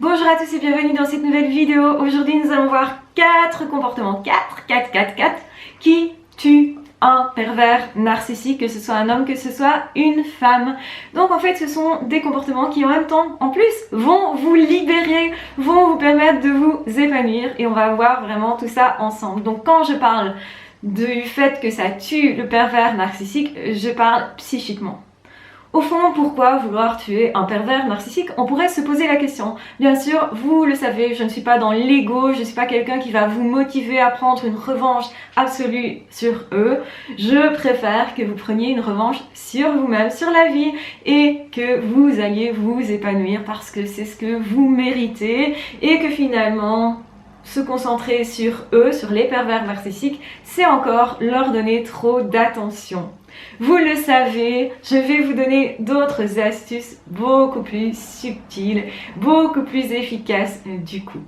Bonjour à tous et bienvenue dans cette nouvelle vidéo. Aujourd'hui nous allons voir 4 comportements, 4 qui tuent un pervers narcissique, que ce soit un homme, que ce soit une femme. Donc en fait ce sont des comportements qui en même temps, en plus, vont vous libérer, vont vous permettre de vous épanouir et on va voir vraiment tout ça ensemble. Donc quand je parle du fait que ça tue le pervers narcissique, je parle psychiquement. Au fond, pourquoi vouloir tuer un pervers narcissique? On pourrait se poser la question. Bien sûr, vous le savez, je ne suis pas dans l'ego, je ne suis pas quelqu'un qui va vous motiver à prendre une revanche absolue sur eux. Je préfère que vous preniez une revanche sur vous-même, sur la vie, et que vous alliez vous épanouir parce que c'est ce que vous méritez, et que finalement, se concentrer sur eux, sur les pervers narcissiques, c'est encore leur donner trop d'attention. Vous le savez, je vais vous donner d'autres astuces beaucoup plus subtiles, beaucoup plus efficaces du coup.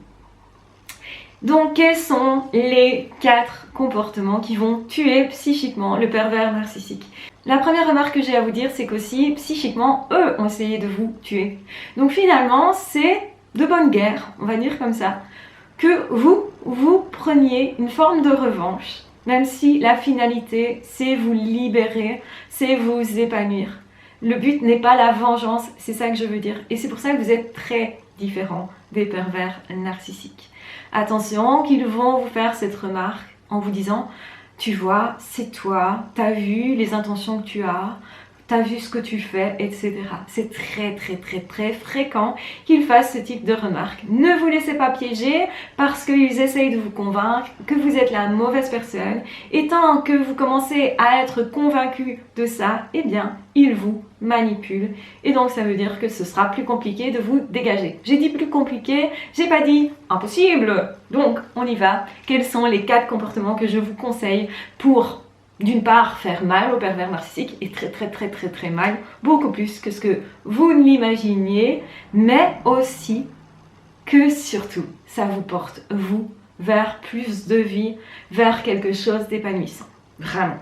Donc, quels sont les 4 comportements qui vont tuer psychiquement le pervers narcissique? La première remarque que j'ai à vous dire, c'est qu'aussi, psychiquement, eux ont essayé de vous tuer. Donc finalement, c'est de bonne guerre, on va dire comme ça, que vous preniez une forme de revanche, même si la finalité, c'est vous libérer, c'est vous épanouir. Le but n'est pas la vengeance, c'est ça que je veux dire. Et c'est pour ça que vous êtes très différents des pervers narcissiques. Attention qu'ils vont vous faire cette remarque en vous disant « Tu vois, c'est toi, t'as vu les intentions que tu as, t'as vu ce que tu fais, etc. » C'est très fréquent qu'ils fassent ce type de remarques. Ne vous laissez pas piéger parce qu'ils essayent de vous convaincre que vous êtes la mauvaise personne. Et tant que vous commencez à être convaincu de ça, eh bien, ils vous manipulent. Et donc, ça veut dire que ce sera plus compliqué de vous dégager. J'ai dit plus compliqué, j'ai pas dit impossible. Donc, on y va. Quels sont les 4 comportements que je vous conseille pour d'une part faire mal au pervers narcissique, et très mal, beaucoup plus que ce que vous ne l'imaginiez, mais aussi que surtout ça vous porte vous vers plus de vie, vers quelque chose d'épanouissant, vraiment.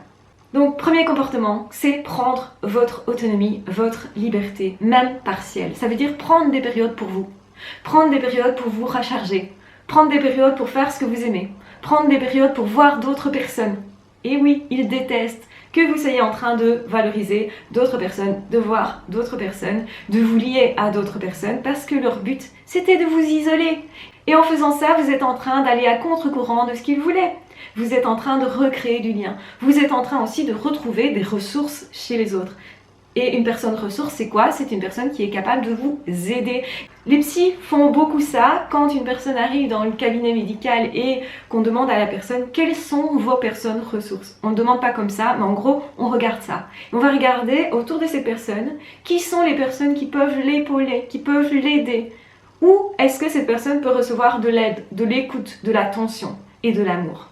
Donc premier comportement, c'est prendre votre autonomie, votre liberté, même partielle. Ça veut dire prendre des périodes pour vous, prendre des périodes pour vous recharger, prendre des périodes pour faire ce que vous aimez, prendre des périodes pour voir d'autres personnes. Et oui, ils détestent que vous soyez en train de valoriser d'autres personnes, de voir d'autres personnes, de vous lier à d'autres personnes, parce que leur but, c'était de vous isoler. Et en faisant ça, vous êtes en train d'aller à contre-courant de ce qu'ils voulaient. Vous êtes en train de recréer du lien. Vous êtes en train aussi de retrouver des ressources chez les autres. Et une personne ressource, c'est quoi? C'est une personne qui est capable de vous aider. Les psys font beaucoup ça quand une personne arrive dans le cabinet médical et qu'on demande à la personne quelles sont vos personnes ressources. On ne demande pas comme ça, mais en gros, on regarde ça. On va regarder autour de ces personnes qui sont les personnes qui peuvent l'épauler, qui peuvent l'aider. Ou est-ce que cette personne peut recevoir de l'aide, de l'écoute, de l'attention et de l'amour?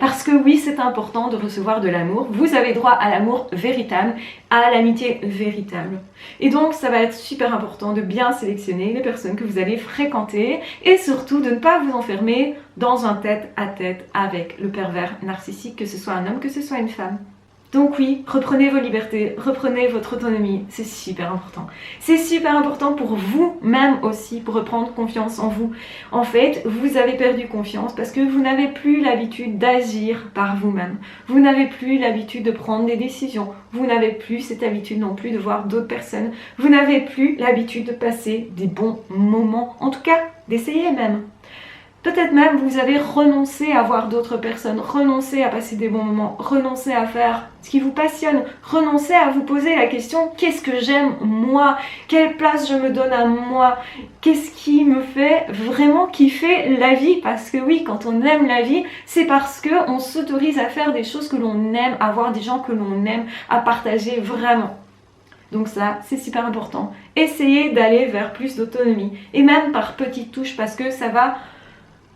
Parce que oui, c'est important de recevoir de l'amour. Vous avez droit à l'amour véritable, à l'amitié véritable. Et donc, ça va être super important de bien sélectionner les personnes que vous allez fréquenter et surtout de ne pas vous enfermer dans un tête-à-tête avec le pervers narcissique, que ce soit un homme, que ce soit une femme. Donc oui, reprenez vos libertés, reprenez votre autonomie, c'est super important. C'est super important pour vous-même aussi, pour reprendre confiance en vous. En fait, vous avez perdu confiance parce que vous n'avez plus l'habitude d'agir par vous-même. Vous n'avez plus l'habitude de prendre des décisions. Vous n'avez plus cette habitude non plus de voir d'autres personnes. Vous n'avez plus l'habitude de passer des bons moments, en tout cas d'essayer même. Peut-être même vous avez renoncé à voir d'autres personnes, renoncé à passer des bons moments, renoncé à faire ce qui vous passionne, renoncé à vous poser la question « Qu'est-ce que j'aime moi? Quelle place je me donne à moi? Qu'est-ce qui me fait vraiment kiffer la vie ?» Parce que oui, quand on aime la vie, c'est parce qu'on s'autorise à faire des choses que l'on aime, à voir des gens que l'on aime, à partager vraiment. Donc ça, c'est super important. Essayez d'aller vers plus d'autonomie, et même par petites touches, parce que ça va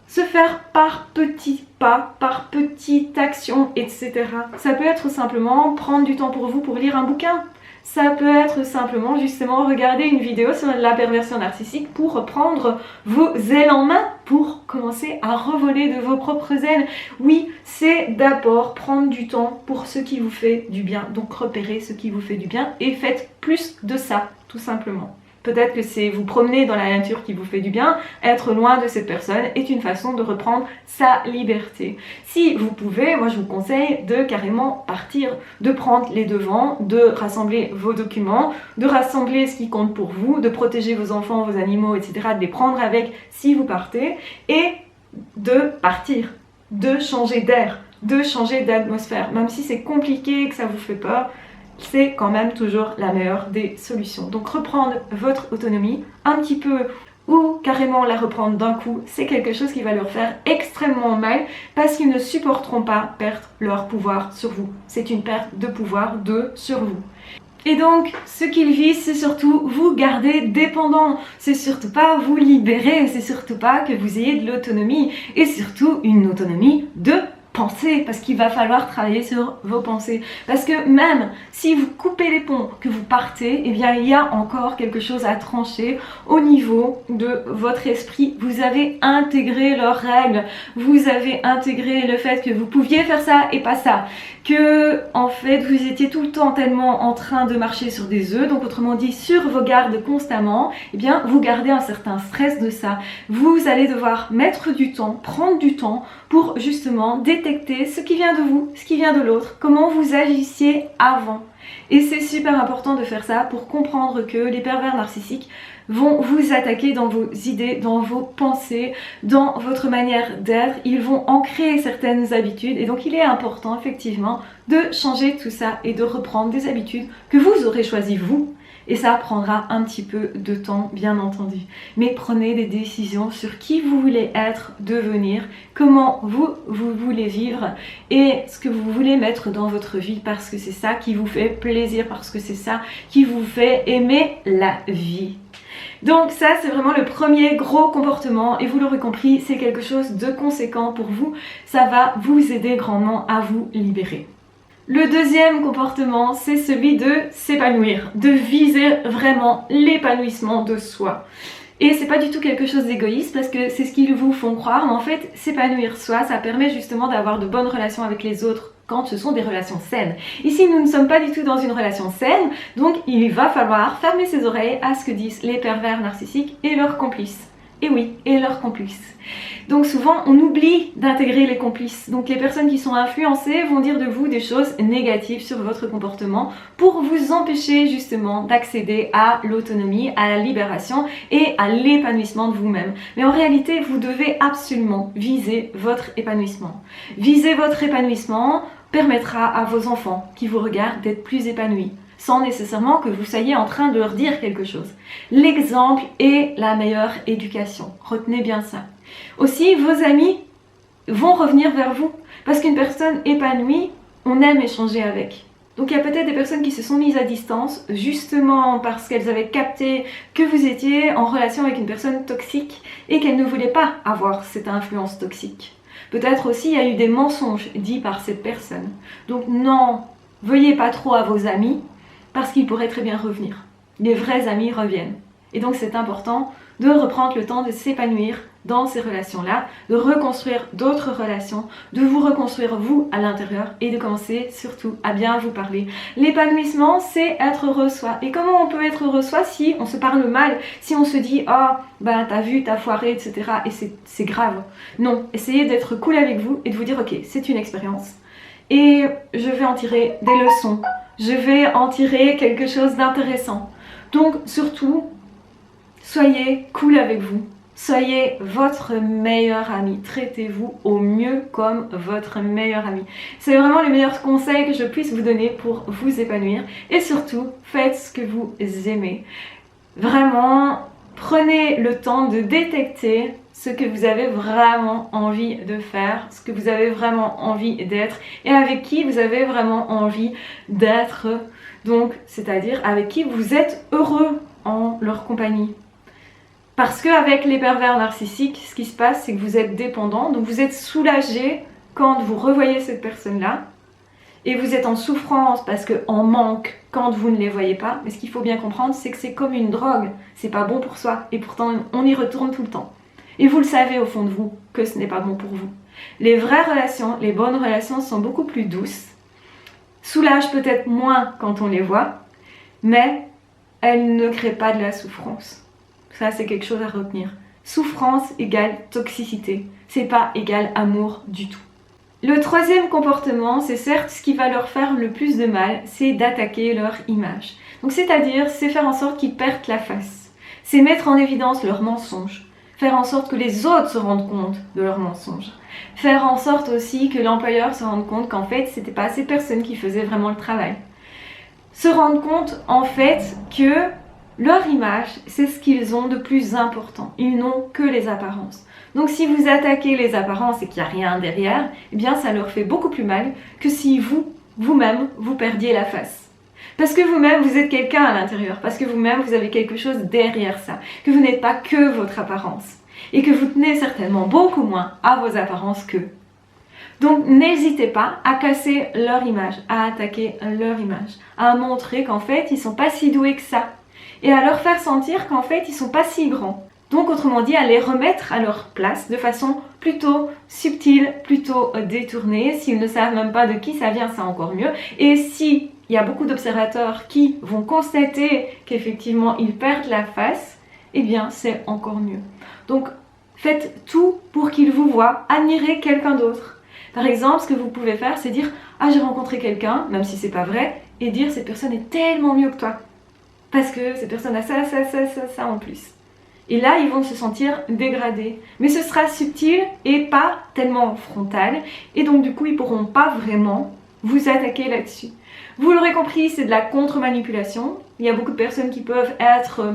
se faire par petits pas, par petites actions, etc. Ça peut être simplement prendre du temps pour vous pour lire un bouquin. Ça peut être simplement justement regarder une vidéo sur la perversion narcissique pour reprendre vos ailes en main, pour commencer à revoler de vos propres ailes. Oui, c'est d'abord prendre du temps pour ce qui vous fait du bien. Donc repérez ce qui vous fait du bien et faites plus de ça, tout simplement. Peut-être que c'est vous promener dans la nature qui vous fait du bien. Être loin de cette personne est une façon de reprendre sa liberté. Si vous pouvez, moi je vous conseille de carrément partir, de prendre les devants, de rassembler vos documents, de rassembler ce qui compte pour vous, de protéger vos enfants, vos animaux, etc., de les prendre avec si vous partez, et de partir, de changer d'air, de changer d'atmosphère. Même si c'est compliqué, que ça vous fait peur, c'est quand même toujours la meilleure des solutions. Donc reprendre votre autonomie un petit peu ou carrément la reprendre d'un coup, c'est quelque chose qui va leur faire extrêmement mal parce qu'ils ne supporteront pas perdre leur pouvoir sur vous. C'est une perte de pouvoir sur vous. Et donc, ce qu'ils visent, c'est surtout vous garder dépendant. C'est surtout pas vous libérer, c'est surtout pas que vous ayez de l'autonomie et surtout une autonomie de pensée, parce qu'il va falloir travailler sur vos pensées. Parce que même si vous coupez les ponts, que vous partez, eh bien il y a encore quelque chose à trancher au niveau de votre esprit. Vous avez intégré leurs règles, vous avez intégré le fait que vous pouviez faire ça et pas ça, que en fait vous étiez tout le temps tellement en train de marcher sur des œufs, donc autrement dit sur vos gardes constamment, eh bien vous gardez un certain stress de ça. Vous allez devoir mettre du temps, prendre du temps pour justement détecter ce qui vient de vous, ce qui vient de l'autre, comment vous agissiez avant. Et c'est super important de faire ça pour comprendre que les pervers narcissiques vont vous attaquer dans vos idées, dans vos pensées, dans votre manière d'être. Ils vont ancrer certaines habitudes et donc il est important effectivement de changer tout ça et de reprendre des habitudes que vous aurez choisies vous. Et ça prendra un petit peu de temps, bien entendu. Mais prenez des décisions sur qui vous voulez être, devenir, comment vous voulez vivre et ce que vous voulez mettre dans votre vie parce que c'est ça qui vous fait plaisir, parce que c'est ça qui vous fait aimer la vie. Donc ça, c'est vraiment le premier gros comportement et vous l'aurez compris, c'est quelque chose de conséquent pour vous. Ça va vous aider grandement à vous libérer. Le deuxième comportement, c'est celui de s'épanouir, de viser vraiment l'épanouissement de soi. Et c'est pas du tout quelque chose d'égoïste parce que c'est ce qu'ils vous font croire, mais en fait, s'épanouir soi, ça permet justement d'avoir de bonnes relations avec les autres quand ce sont des relations saines. Ici, nous ne sommes pas du tout dans une relation saine, donc il va falloir fermer ses oreilles à ce que disent les pervers narcissiques et leurs complices. Et oui, et leurs complices. Donc souvent, on oublie d'intégrer les complices. Donc les personnes qui sont influencées vont dire de vous des choses négatives sur votre comportement pour vous empêcher justement d'accéder à l'autonomie, à la libération et à l'épanouissement de vous-même. Mais en réalité, vous devez absolument viser votre épanouissement. Viser votre épanouissement permettra à vos enfants qui vous regardent d'être plus épanouis, sans nécessairement que vous soyez en train de leur dire quelque chose. L'exemple est la meilleure éducation. Retenez bien ça. Aussi, vos amis vont revenir vers vous. Parce qu'une personne épanouie, on aime échanger avec. Donc il y a peut-être des personnes qui se sont mises à distance, justement parce qu'elles avaient capté que vous étiez en relation avec une personne toxique et qu'elles ne voulaient pas avoir cette influence toxique. Peut-être aussi il y a eu des mensonges dits par cette personne. Donc non, veuillez pas trop à vos amis, parce qu'ils pourraient très bien revenir. Les vrais amis reviennent. Et donc c'est important de reprendre le temps de s'épanouir dans ces relations-là, de reconstruire d'autres relations, de vous reconstruire vous à l'intérieur et de commencer surtout à bien vous parler. L'épanouissement, c'est être heureux soi. Et comment on peut être heureux soi si on se parle mal, si on se dit « Oh, ben t'as vu, t'as foiré, etc. » et c'est grave. Non, essayez d'être cool avec vous et de vous dire « Ok, c'est une expérience et je vais en tirer des leçons. » Je vais en tirer quelque chose d'intéressant. Donc surtout, soyez cool avec vous. Soyez votre meilleur ami. Traitez-vous au mieux comme votre meilleur ami. C'est vraiment le meilleur conseil que je puisse vous donner pour vous épanouir. Et surtout, faites ce que vous aimez. Vraiment, prenez le temps de détecter ce que vous avez vraiment envie de faire, ce que vous avez vraiment envie d'être et avec qui vous avez vraiment envie d'être. Donc, c'est-à-dire avec qui vous êtes heureux en leur compagnie. Parce qu'avec les pervers narcissiques, ce qui se passe, c'est que vous êtes dépendant, donc vous êtes soulagé quand vous revoyez cette personne-là et vous êtes en souffrance parce qu'en manque quand vous ne les voyez pas. Mais ce qu'il faut bien comprendre, c'est que c'est comme une drogue, c'est pas bon pour soi et pourtant on y retourne tout le temps. Et vous le savez au fond de vous que ce n'est pas bon pour vous. Les vraies relations, les bonnes relations sont beaucoup plus douces, soulagent peut-être moins quand on les voit, mais elle ne crée pas de la souffrance. Ça, c'est quelque chose à retenir. Souffrance égale toxicité. C'est pas égal amour du tout. Le troisième comportement, c'est certes ce qui va leur faire le plus de mal, c'est d'attaquer leur image. Donc c'est-à-dire, c'est faire en sorte qu'ils perdent la face. C'est mettre en évidence leurs mensonges. Faire en sorte que les autres se rendent compte de leurs mensonges. Faire en sorte aussi que l'employeur se rende compte qu'en fait, c'était pas ces personnes qui faisaient vraiment le travail. Se rendre compte en fait que leur image, c'est ce qu'ils ont de plus important. Ils n'ont que les apparences. Donc si vous attaquez les apparences et qu'il n'y a rien derrière, eh bien ça leur fait beaucoup plus mal que si vous-même, vous perdiez la face. Parce que vous-même, vous êtes quelqu'un à l'intérieur, parce que vous-même, vous avez quelque chose derrière ça, que vous n'êtes pas que votre apparence, et que vous tenez certainement beaucoup moins à vos apparences qu'eux. Donc n'hésitez pas à casser leur image, à attaquer leur image, à montrer qu'en fait, ils ne sont pas si doués que ça, et à leur faire sentir qu'en fait, ils ne sont pas si grands. Donc autrement dit, à les remettre à leur place de façon plutôt subtile, plutôt détournée. S'ils ne savent même pas de qui ça vient, c'est encore mieux. Et si il y a beaucoup d'observateurs qui vont constater qu'effectivement ils perdent la face, eh bien c'est encore mieux. Donc faites tout pour qu'ils vous voient, admirez quelqu'un d'autre. Par exemple, ce que vous pouvez faire, c'est dire « Ah, j'ai rencontré quelqu'un », même si c'est pas vrai, et dire « Cette personne est tellement mieux que toi, parce que cette personne a ça, ça, ça, ça, ça en plus ». Et là, ils vont se sentir dégradés. Mais ce sera subtil et pas tellement frontal. Et donc, du coup, ils ne pourront pas vraiment vous attaquer là-dessus. Vous l'aurez compris, c'est de la contre-manipulation. Il y a beaucoup de personnes qui peuvent être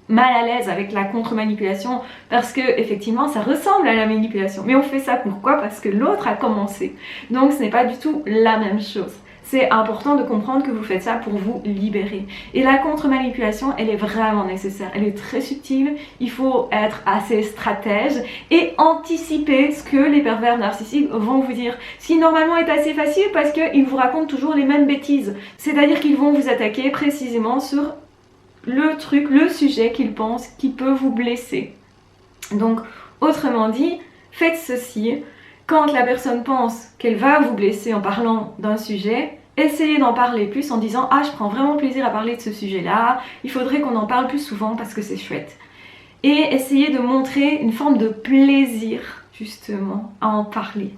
mal à l'aise avec la contre-manipulation parce que, effectivement, ça ressemble à la manipulation. Mais on fait ça pourquoi? Parce que l'autre a commencé. Donc, ce n'est pas du tout la même chose. C'est important de comprendre que vous faites ça pour vous libérer. Et la contre-manipulation, elle est vraiment nécessaire. Elle est très subtile. Il faut être assez stratège et anticiper ce que les pervers narcissiques vont vous dire. Ce qui normalement est assez facile parce qu'ils vous racontent toujours les mêmes bêtises. C'est-à-dire qu'ils vont vous attaquer précisément sur le truc, le sujet qu'ils pensent qui peut vous blesser. Donc, autrement dit, faites ceci. Quand la personne pense qu'elle va vous blesser en parlant d'un sujet, essayez d'en parler plus en disant « Ah, je prends vraiment plaisir à parler de ce sujet-là, il faudrait qu'on en parle plus souvent parce que c'est chouette. » Et essayez de montrer une forme de plaisir, justement, à en parler.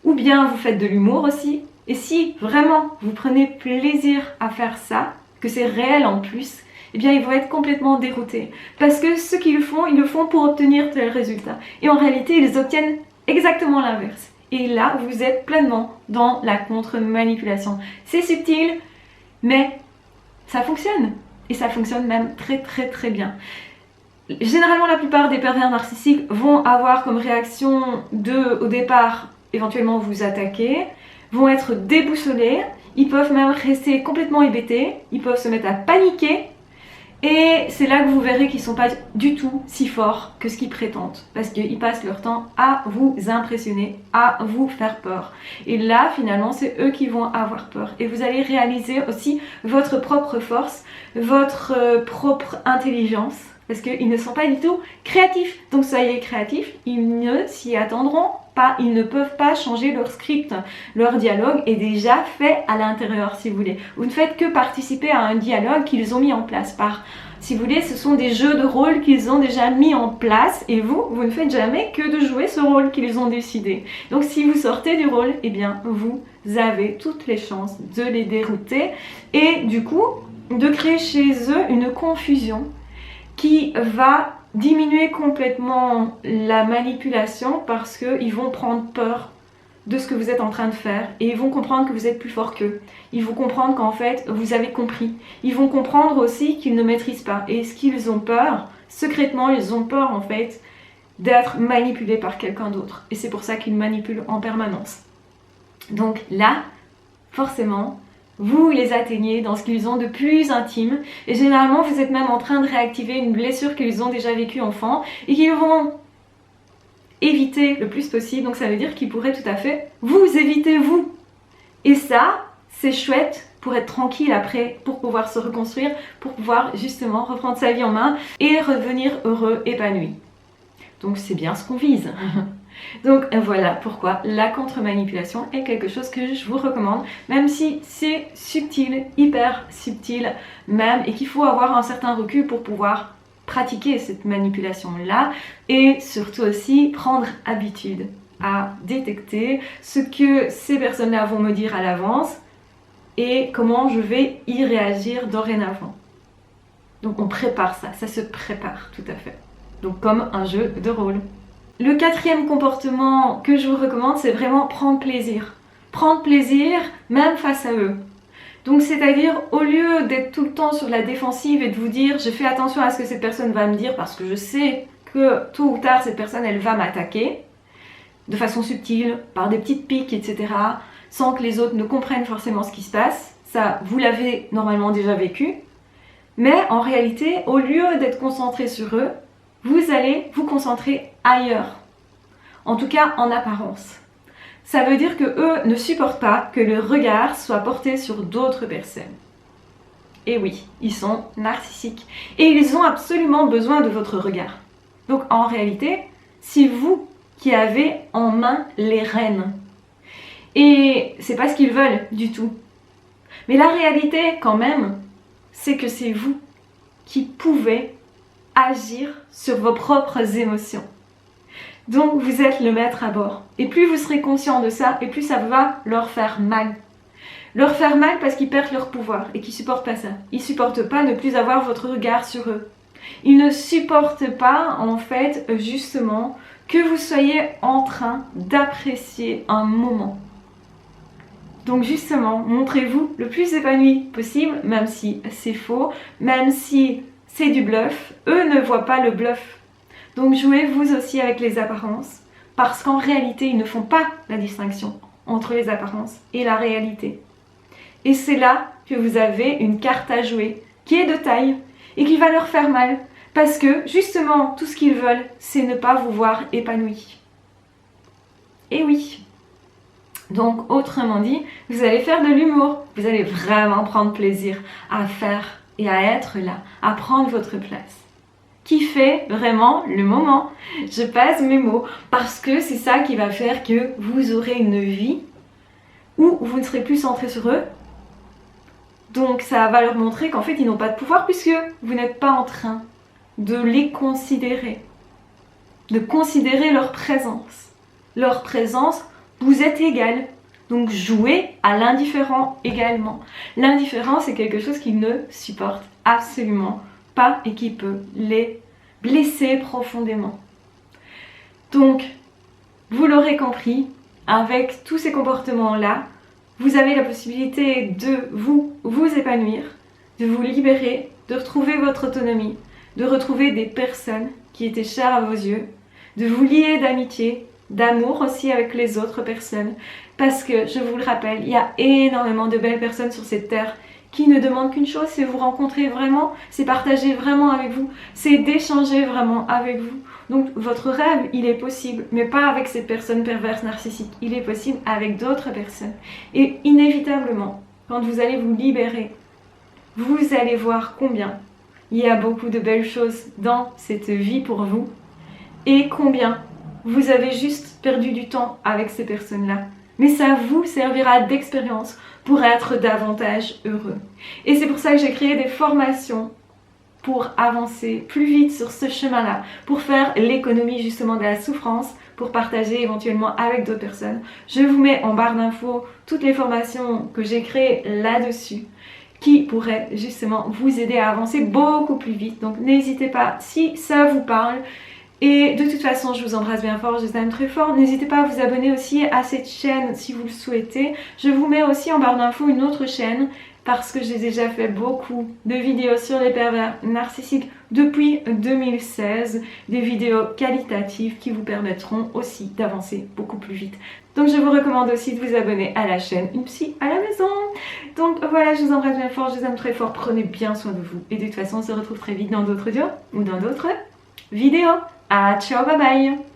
Ou bien vous faites de l'humour aussi. Et si vraiment vous prenez plaisir à faire ça, que c'est réel en plus, eh bien ils vont être complètement déroutés. Parce que ce qu'ils font, ils le font pour obtenir tel résultat. Et en réalité, ils obtiennent exactement l'inverse. Et là, vous êtes pleinement dans la contre-manipulation. C'est subtil, mais ça fonctionne. Et ça fonctionne même très très très bien. Généralement, la plupart des pervers narcissiques vont avoir comme réaction de, au départ, éventuellement vous attaquer, vont être déboussolés, ils peuvent même rester complètement hébétés, ils peuvent se mettre à paniquer. Et c'est là que vous verrez qu'ils ne sont pas du tout si forts que ce qu'ils prétendent. Parce qu'ils passent leur temps à vous impressionner, à vous faire peur. Et là, finalement, c'est eux qui vont avoir peur. Et vous allez réaliser aussi votre propre force, votre propre intelligence. Parce qu'ils ne sont pas du tout créatifs. Donc soyez créatifs, ils ne s'y attendront pas. Ils ne peuvent pas changer leur script. Leur dialogue est déjà fait à l'intérieur, si vous voulez. Vous ne faites que participer à un dialogue qu'ils ont mis en place. Si vous voulez, ce sont des jeux de rôle qu'ils ont déjà mis en place. Et vous ne faites jamais que de jouer ce rôle qu'ils ont décidé. Donc si vous sortez du rôle, eh bien, vous avez toutes les chances de les dérouter. Et du coup, de créer chez eux une confusion qui va diminuer complètement la manipulation parce qu'ils vont prendre peur de ce que vous êtes en train de faire et ils vont comprendre que vous êtes plus fort qu'eux. Ils vont comprendre qu'en fait, vous avez compris. Ils vont comprendre aussi qu'ils ne maîtrisent pas. Et ce qu'ils ont peur, secrètement, ils ont peur en fait d'être manipulés par quelqu'un d'autre. Et c'est pour ça qu'ils manipulent en permanence. Donc là, forcément, vous les atteignez dans ce qu'ils ont de plus intime et généralement vous êtes même en train de réactiver une blessure qu'ils ont déjà vécue enfant et qu'ils vont éviter le plus possible. Donc ça veut dire qu'ils pourraient tout à fait vous éviter vous. Et ça, c'est chouette pour être tranquille après, pour pouvoir se reconstruire, pour pouvoir justement reprendre sa vie en main et redevenir heureux, épanoui. Donc c'est bien ce qu'on vise. Donc voilà pourquoi la contre-manipulation est quelque chose que je vous recommande, même si c'est subtil, hyper subtil même, et qu'il faut avoir un certain recul pour pouvoir pratiquer cette manipulation-là, et surtout aussi prendre habitude à détecter ce que ces personnes-là vont me dire à l'avance et comment je vais y réagir dorénavant. Donc on prépare ça, ça se prépare tout à fait. Donc comme un jeu de rôle. Le quatrième comportement que je vous recommande, c'est vraiment prendre plaisir. Prendre plaisir même face à eux. Donc c'est-à-dire, au lieu d'être tout le temps sur la défensive et de vous dire je fais attention à ce que cette personne va me dire parce que je sais que tôt ou tard cette personne elle va m'attaquer de façon subtile, par des petites piques, etc. sans que les autres ne comprennent forcément ce qui se passe. Ça, vous l'avez normalement déjà vécu. Mais en réalité, au lieu d'être concentré sur eux, vous allez vous concentrer ailleurs. En tout cas, en apparence. Ça veut dire que eux ne supportent pas que le regard soit porté sur d'autres personnes. Et oui, ils sont narcissiques. Et ils ont absolument besoin de votre regard. Donc en réalité, c'est vous qui avez en main les rênes. Et c'est pas ce qu'ils veulent du tout. Mais la réalité, quand même, c'est que c'est vous qui pouvez agir sur vos propres émotions. Donc vous êtes le maître à bord. Et plus vous serez conscient de ça, et plus ça va leur faire mal. Leur faire mal parce qu'ils perdent leur pouvoir et qu'ils ne supportent pas ça. Ils ne supportent pas ne plus avoir votre regard sur eux. Ils ne supportent pas, en fait, justement, que vous soyez en train d'apprécier un moment. Donc justement, montrez-vous le plus épanoui possible, même si c'est faux, même si c'est du bluff. Eux ne voient pas le bluff. Donc jouez vous aussi avec les apparences, parce qu'en réalité, ils ne font pas la distinction entre les apparences et la réalité. Et c'est là que vous avez une carte à jouer qui est de taille et qui va leur faire mal, parce que justement, tout ce qu'ils veulent, c'est ne pas vous voir épanoui. Et oui. Donc, autrement dit, vous allez faire de l'humour, vous allez vraiment prendre plaisir à faire et à être là, à prendre votre place. Kiffez vraiment le moment, je passe mes mots, parce que c'est ça qui va faire que vous aurez une vie où vous ne serez plus centré sur eux. Donc ça va leur montrer qu'en fait ils n'ont pas de pouvoir puisque vous n'êtes pas en train de les considérer, de considérer leur présence. Leur présence, vous êtes égal. Donc jouez à l'indifférent également. L'indifférent, c'est quelque chose qu'ils ne supportent absolument pas et qui peut les blesser profondément. Donc, vous l'aurez compris, avec tous ces comportements-là, vous avez la possibilité de vous épanouir, de vous libérer, de retrouver votre autonomie, de retrouver des personnes qui étaient chères à vos yeux, de vous lier d'amitié, d'amour aussi avec les autres personnes. Parce que, je vous le rappelle, il y a énormément de belles personnes sur cette terre qui ne demandent qu'une chose, c'est vous rencontrer vraiment, c'est partager vraiment avec vous, c'est d'échanger vraiment avec vous. Donc votre rêve, il est possible, mais pas avec cette personne perverse narcissique. Il est possible avec d'autres personnes. Et inévitablement, quand vous allez vous libérer, vous allez voir combien il y a beaucoup de belles choses dans cette vie pour vous et combien vous avez juste perdu du temps avec ces personnes-là. Mais ça vous servira d'expérience pour être davantage heureux. Et c'est pour ça que j'ai créé des formations pour avancer plus vite sur ce chemin-là, pour faire l'économie justement de la souffrance, pour partager éventuellement avec d'autres personnes. Je vous mets en barre d'infos toutes les formations que j'ai créées là-dessus qui pourraient justement vous aider à avancer beaucoup plus vite. Donc n'hésitez pas, si ça vous parle. Et de toute façon, je vous embrasse bien fort, je vous aime très fort. N'hésitez pas à vous abonner aussi à cette chaîne si vous le souhaitez. Je vous mets aussi en barre d'infos une autre chaîne parce que j'ai déjà fait beaucoup de vidéos sur les pervers narcissiques depuis 2016. Des vidéos qualitatives qui vous permettront aussi d'avancer beaucoup plus vite. Donc je vous recommande aussi de vous abonner à la chaîne Une Psy à la maison. Donc voilà, je vous embrasse bien fort, je vous aime très fort. Prenez bien soin de vous. Et de toute façon, on se retrouve très vite dans d'autres vidéos ou dans d'autres vidéos. Ah, ciao, bye bye!